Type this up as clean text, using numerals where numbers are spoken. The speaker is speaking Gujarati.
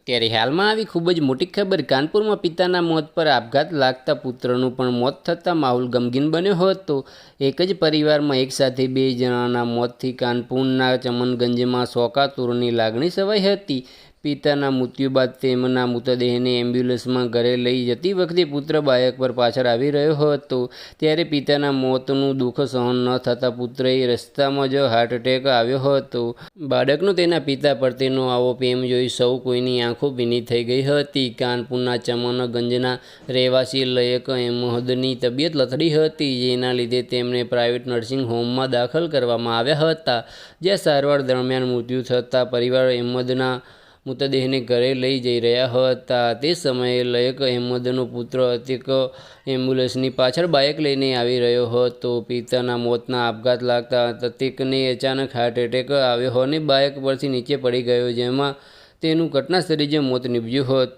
ત્યારે હાલમાં આવી ખૂબ જ મોટી ખબર, કાનપુરમાં પિતાના મોત પર આપઘાત લાગતા પુત્રનું પણ મોત થતાં માહોલ ગમગીન બન્યો હતો। એક જ પરિવારમાં એકસાથે બે જણાના મોતથી કાનપુરના ચમનગંજમાં શોકાતુરની લાગણી છવાઈ હતી। પિતાના મૃત્યુ બાદ તેમના મૃતદેહને એમ્બ્યુલન્સમાં ઘરે લઈ જતી વખતે પુત્ર બાઇક પર પાછળ આવી રહ્યો હતો, ત્યારે પિતાના મોતનું દુઃખ સહન ન થતાં પુત્રએ રસ્તામાં જ હાર્ટ એટેક આવ્યો હતો। બાળકનો તેના પિતા પ્રત્યેનો આવો પ્રેમ જોઈ સૌ કોઈની આંખો ભીની થઈ ગઈ હતી। કાનપુરના ચમનગંજના રહેવાસી લયક અહેમદની તબિયત લથડી હતી, જેના લીધે તેમને પ્રાઇવેટ નર્સિંગ હોમમાં દાખલ કરવામાં આવ્યા હતા, જ્યાં સારવાર દરમિયાન મૃત્યુ થતાં પરિવાર અહેમદના મૃતદેહને ઘરે લઈ જઈ રહ્યા હતા। તે સમયે લયક અહેમદનો પુત્ર અતિક એમ્બ્યુલન્સની પાછળ બાઇક લઈને આવી રહ્યો હતો। પિતાના મોતના આપઘાત લાગતા અતિકને અચાનક હાર્ટ એટેક આવ્યો અને બાઇક પરથી નીચે પડી ગયો, જેમાં તેનું ઘટનાસ્થળે જ મોત નીપજ્યું હતું।